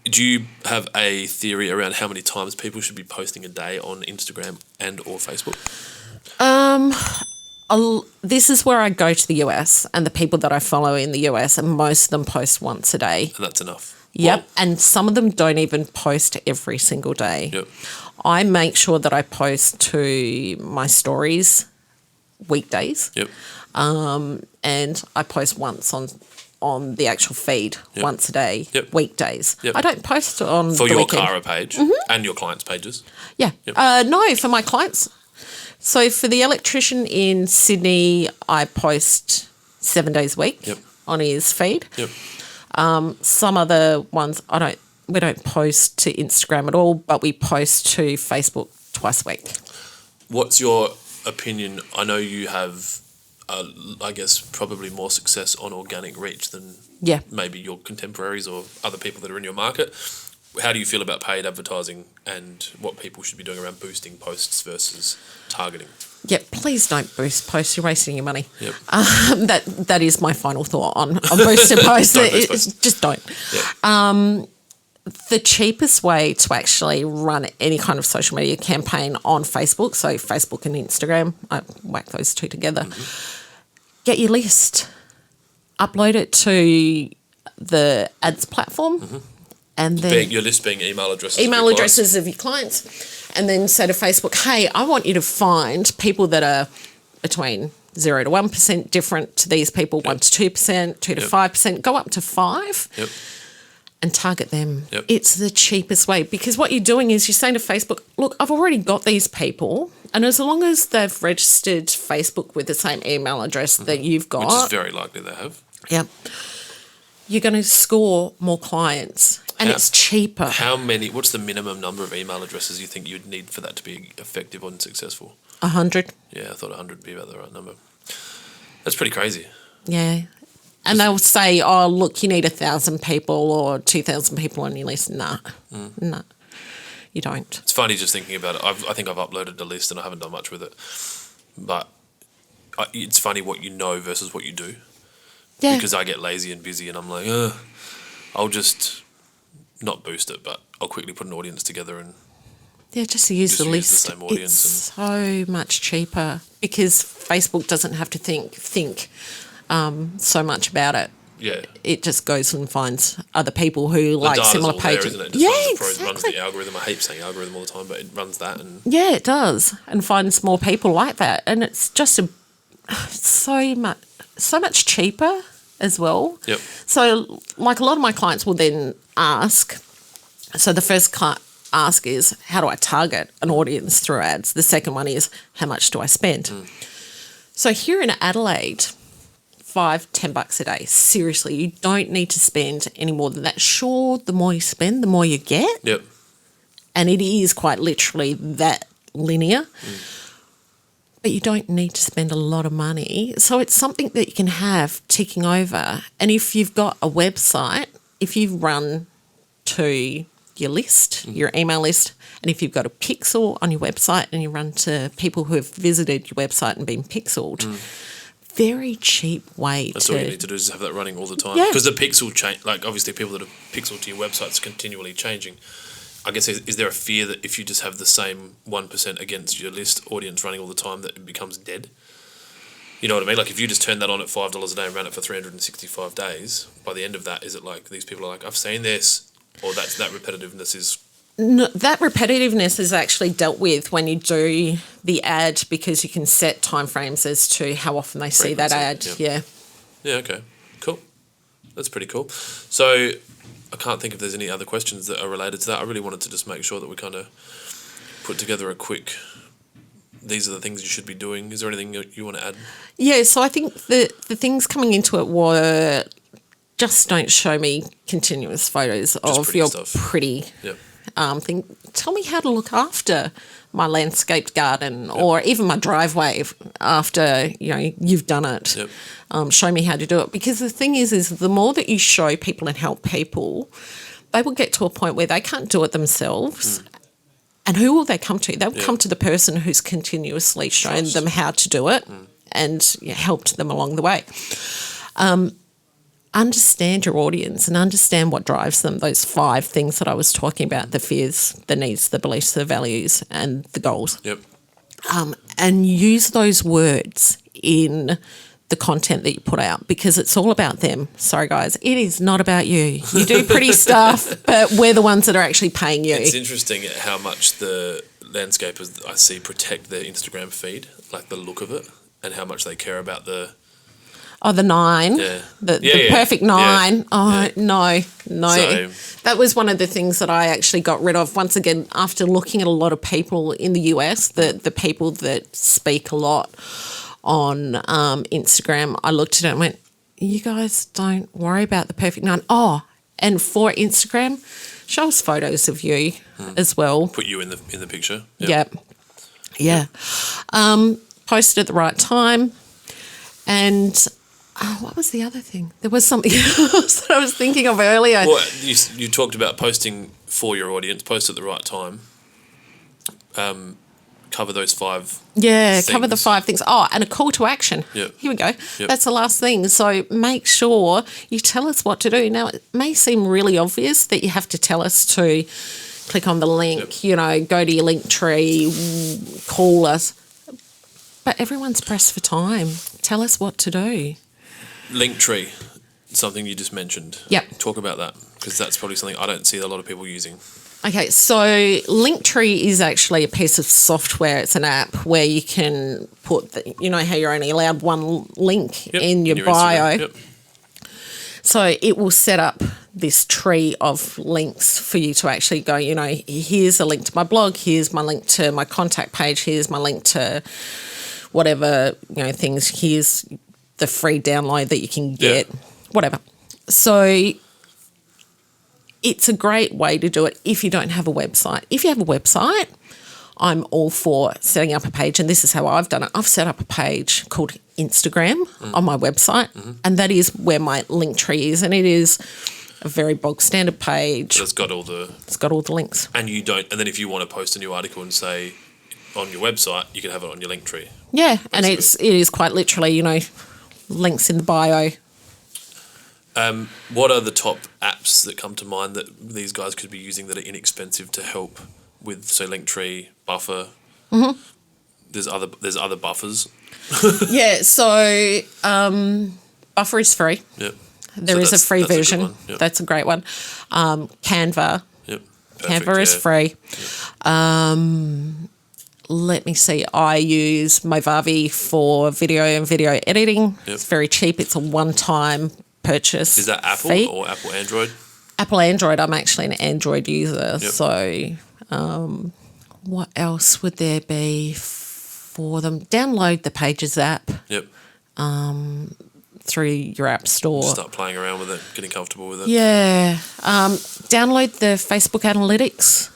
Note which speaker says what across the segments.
Speaker 1: Do you have a theory around how many times people should be posting a day on Instagram and or Facebook?
Speaker 2: This is where I go to the US, and the people that I follow in the US, and most of them post once a day.
Speaker 1: And that's enough.
Speaker 2: Yep.
Speaker 1: Well,
Speaker 2: and some of them don't even post every single day.
Speaker 1: Yep.
Speaker 2: I make sure that I post to my stories weekdays.
Speaker 1: Yep.
Speaker 2: And I post once on the actual feed once a day, weekdays.
Speaker 1: Yep.
Speaker 2: I don't post on
Speaker 1: For
Speaker 2: the
Speaker 1: your
Speaker 2: weekend.
Speaker 1: Cara page and your clients' pages.
Speaker 2: Yeah.
Speaker 1: Yep.
Speaker 2: No, for my clients. So for the electrician in Sydney, I post 7 days a week on his feed.
Speaker 1: Yep.
Speaker 2: Some other ones we don't post to Instagram at all, but we post to Facebook twice a week.
Speaker 1: What's your opinion? I know you have, I guess, probably more success on organic reach than maybe your contemporaries or other people that are in your market. How do you feel about paid advertising and what people should be doing around boosting posts versus targeting?
Speaker 2: Yeah, please don't boost posts. You're wasting your money.
Speaker 1: Yep.
Speaker 2: That is my final thought on boosted posts. Just don't.
Speaker 1: Yep.
Speaker 2: The cheapest way to actually run any kind of social media campaign on Facebook, so Facebook and Instagram, I whack those two together, get your list, upload it to the ads platform, and then
Speaker 1: Your list being email addresses.
Speaker 2: Of your clients, and then say to Facebook, hey, I want you to find people that are between 0 to 1% different to these people, 1 to 2%, 2 to 5%, go up to 5%. And target them.
Speaker 1: Yep.
Speaker 2: It's the cheapest way, because what you're doing is you're saying to Facebook, look, I've already got these people, and as long as they've registered Facebook with the same email address that you've got,
Speaker 1: which is very likely they have.
Speaker 2: Yeah, you're going to score more clients, and it's cheaper.
Speaker 1: What's the minimum number of email addresses you think you'd need for that to be effective and successful?
Speaker 2: 100.
Speaker 1: Yeah, I thought 100 would be about the right number. That's pretty crazy.
Speaker 2: Yeah. And they'll say, oh, look, you need 1,000 people or 2,000 people on your list. Nah, you don't.
Speaker 1: It's funny just thinking about it. I think I've uploaded a list and I haven't done much with it. But it's funny what you know versus what you do. Yeah. Because I get lazy and busy and I'm like, I'll just not boost it, but I'll quickly put an audience together and
Speaker 2: just use the list.
Speaker 1: The same audience.
Speaker 2: It's so much cheaper because Facebook doesn't have to think so much about it.
Speaker 1: Yeah.
Speaker 2: It just goes and finds other people who like similar pages.
Speaker 1: There, isn't it? It runs the algorithm. I hate saying algorithm all the time, but it runs that.
Speaker 2: It does, and finds more people like that. And it's just so much cheaper as well.
Speaker 1: Yep.
Speaker 2: So, like, a lot of my clients will then ask, so the first ask is, how do I target an audience through ads? The second one is, how much do I spend? So here in Adelaide, $5-10 a day. Seriously, you don't need to spend any more than that. Sure, the more you spend, the more you get.
Speaker 1: Yep.
Speaker 2: And it is quite literally that linear. But you don't need to spend a lot of money. So it's something that you can have ticking over. And if you've got a website, if you run to your list, your email list, and if you've got a pixel on your website and you run to people who have visited your website and been pixeled, very cheap way
Speaker 1: That's all you need to do is have that running all the time.
Speaker 2: Yeah.
Speaker 1: Because the pixel change, like obviously people that are pixeled to your website's continually changing. I guess is there a fear that if you just have the same 1% against your list audience running all the time that it becomes dead? You know what I mean? Like if you just turn that on at $5 a day and ran it for 365 days, by the end of that, is it like these people are like, I've seen this, or that repetitiveness is...
Speaker 2: No, that repetitiveness is actually dealt with when you do the ad, because you can set timeframes as to how often they see that ad. Yeah,
Speaker 1: okay. Cool. That's pretty cool. So I can't think if there's any other questions that are related to that. I really wanted to just make sure that we kind of put together a quick, these are the things you should be doing. Is there anything you want to add? Yeah,
Speaker 2: so I think the things coming into it were, just don't show me continuous photos of your pretty...
Speaker 1: Yep.
Speaker 2: Thing. Tell me how to look after my landscaped garden or even my driveway after you've done it.
Speaker 1: Yep.
Speaker 2: Show me how to do it, because the thing is the more that you show people and help people, they will get to a point where they can't do it themselves. And who will they come to? They'll come to the person who's continuously shown them how to do it and helped them along the way. understand your audience and understand what drives them. Those 5 things that I was talking about: the fears, the needs, the beliefs, the values, and the goals.
Speaker 1: Yep.
Speaker 2: And use those words in the content that you put out, because it's all about them. Sorry, guys, it is not about you. You do pretty stuff, but we're the ones that are actually paying you.
Speaker 1: It's interesting how much the landscapers I see protect their Instagram feed, like the look of it, and how much they care about the...
Speaker 2: Oh, the 9, the perfect 9.
Speaker 1: Yeah.
Speaker 2: Oh, no.
Speaker 1: So,
Speaker 2: that was one of the things that I actually got rid of. Once again, after looking at a lot of people in the US, the people that speak a lot on Instagram, I looked at it and went, you guys don't worry about the perfect 9. Oh, and for Instagram, show us photos of you as well.
Speaker 1: put you in the picture.
Speaker 2: Yep. Yeah. Post at the right time. And what was the other thing? There was something else that I was thinking of earlier.
Speaker 1: Well, you talked about posting for your audience, post at the right time. Cover those 5 things.
Speaker 2: Cover the 5 things. Oh, and a call to action.
Speaker 1: Yep.
Speaker 2: Here we go.
Speaker 1: Yep.
Speaker 2: That's the last thing. So make sure you tell us what to do. Now, it may seem really obvious that you have to tell us to click on the link, go to your link tree, call us. But everyone's pressed for time. Tell us what to do.
Speaker 1: Linktree, something you just mentioned.
Speaker 2: Yep.
Speaker 1: Talk about that, because that's probably something I don't see a lot of people using.
Speaker 2: Okay, so Linktree is actually a piece of software. It's an app where you can put, how you're only allowed one link in your bio.
Speaker 1: Yep.
Speaker 2: So it will set up this tree of links for you to actually go, here's a link to my blog, here's my link to my contact page, here's my link to whatever, things, here's the free download that you can get, whatever. So it's a great way to do it if you don't have a website. If you have a website, I'm all for setting up a page, and this is how I've done it. I've set up a page called Instagram on my website, and that is where my link tree is, and it is a very bog standard page.
Speaker 1: So it's got all the
Speaker 2: links.
Speaker 1: And then if you want to post a new article and say on your website, you can have it on your link tree.
Speaker 2: Yeah, basically. And it is quite literally, links in the bio.
Speaker 1: What are the top apps that come to mind that these guys could be using that are inexpensive to help with, say, Linktree, Buffer? Mm-hmm. There's other buffers.
Speaker 2: Yeah, so Buffer is free.
Speaker 1: Yep.
Speaker 2: There is a free version.
Speaker 1: Yep.
Speaker 2: That's a great one. Canva.
Speaker 1: Yep. Perfect,
Speaker 2: Canva is free. Yep. Let me see. I use Movavi for video and video editing. Yep. It's very cheap. It's a one-time purchase.
Speaker 1: Is that Apple
Speaker 2: fee.
Speaker 1: or Apple Android?
Speaker 2: Apple Android. I'm actually an Android user.
Speaker 1: Yep.
Speaker 2: So what else would there be for them? Download the Pages app.
Speaker 1: Yep.
Speaker 2: Through your app store.
Speaker 1: Start playing around with it, getting comfortable with it.
Speaker 2: Yeah. Download the Facebook Analytics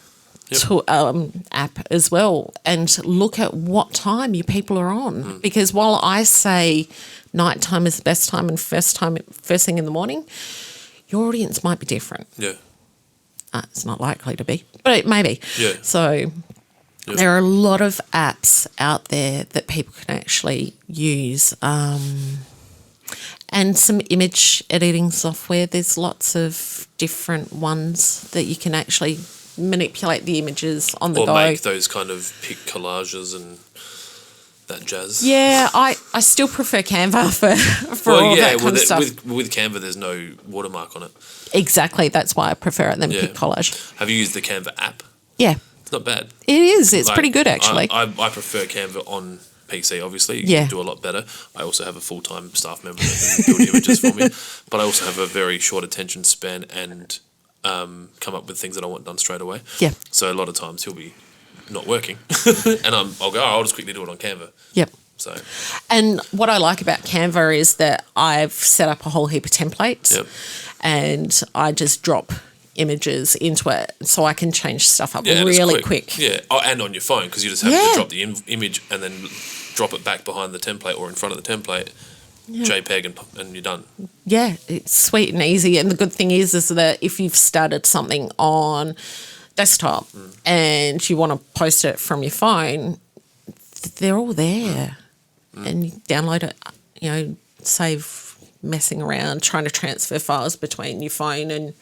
Speaker 2: app as well, and look at what time your people are on. Because while I say nighttime is the best time and first thing in the morning, your audience might be different.
Speaker 1: Yeah.
Speaker 2: It's not likely to be, but it may be.
Speaker 1: Yeah.
Speaker 2: So there are a lot of apps out there that people can actually use. And some image editing software. There's lots of different ones that you can actually manipulate the images on the go.
Speaker 1: Or make those kind of pic collages and that jazz.
Speaker 2: Yeah, I still prefer Canva for all that kind of stuff.
Speaker 1: With Canva, there's no watermark on it.
Speaker 2: Exactly. That's why I prefer it than pic collage.
Speaker 1: Have you used the Canva app?
Speaker 2: Yeah.
Speaker 1: It's not bad.
Speaker 2: It is. It's pretty good, actually.
Speaker 1: I prefer Canva on PC, obviously. You can do a lot better. I also have a full-time staff member that can build images for me, but I also have a very short attention span and come up with things that I want done straight away.
Speaker 2: Yeah.
Speaker 1: So a lot of times he'll be not working, and I'll go, I'll just quickly do it on Canva.
Speaker 2: Yep.
Speaker 1: So.
Speaker 2: And what I like about Canva is that I've set up a whole heap of templates, and I just drop images into it, so I can change stuff up really quick.
Speaker 1: Yeah, and on your phone, because you just have to drop the image and then drop it back behind the template or in front of the template, JPEG, and you're done. Yeah,
Speaker 2: it's sweet and easy. And the good thing is that if you've started something on desktop and you want to post it from your phone, they're all there. And you download it, save messing around trying to transfer files between your phone and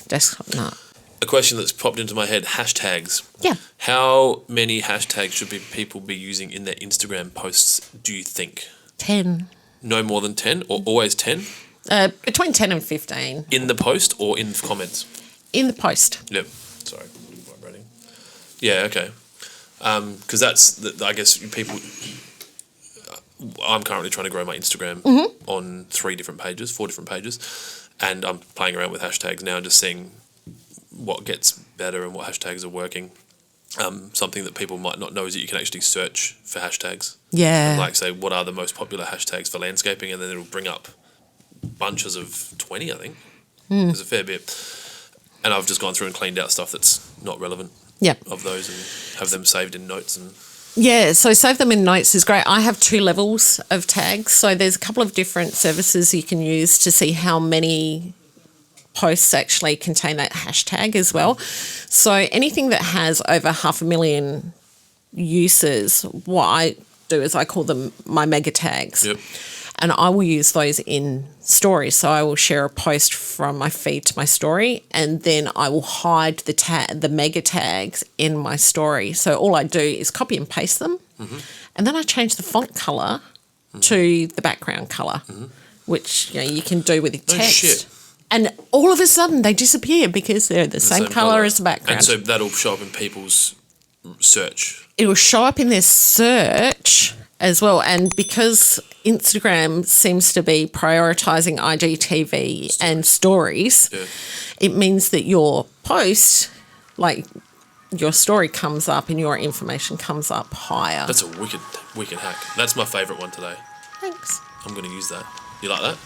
Speaker 2: desktop. No.
Speaker 1: A question that's popped into my head, hashtags.
Speaker 2: Yeah.
Speaker 1: How many hashtags should people be using in their Instagram posts, do you think?
Speaker 2: 10.
Speaker 1: No more than 10 or always 10?
Speaker 2: Between 10 and 15.
Speaker 1: In the post or in comments?
Speaker 2: In the post.
Speaker 1: Yep. Sorry, vibrating. Yeah, okay. Because that's, I guess, people... I'm currently trying to grow my Instagram on 4 different pages, and I'm playing around with hashtags now, just seeing what gets better and what hashtags are working. Something that people might not know is that you can actually search for hashtags.
Speaker 2: Yeah.
Speaker 1: And like say, what are the most popular hashtags for landscaping, and then it'll bring up bunches of 20, I think. There's a fair bit. And I've just gone through and cleaned out stuff that's not relevant of those and have them saved in notes. And
Speaker 2: Yeah, so save them in notes is great. I have 2 levels of tags. So there's a couple of different services you can use to see how many posts actually contain that hashtag as well. So anything that has over 500,000 uses, what I do is I call them my mega tags.
Speaker 1: Yep.
Speaker 2: And I will use those in stories. So I will share a post from my feed to my story, and then I will hide the mega tags in my story. So all I do is copy and paste them, and then I change the font color to the background color, which you can do with text.
Speaker 1: Oh, shit.
Speaker 2: And all of a sudden they disappear because they're the same color as the background.
Speaker 1: And so that'll show up in people's search.
Speaker 2: It will show up in their search as well. And because Instagram seems to be prioritizing IGTV and stories, it means that your post, like your story, comes up and your information comes up higher.
Speaker 1: That's a wicked hack. That's my favourite one today.
Speaker 2: Thanks.
Speaker 1: I'm going to use that. You like that?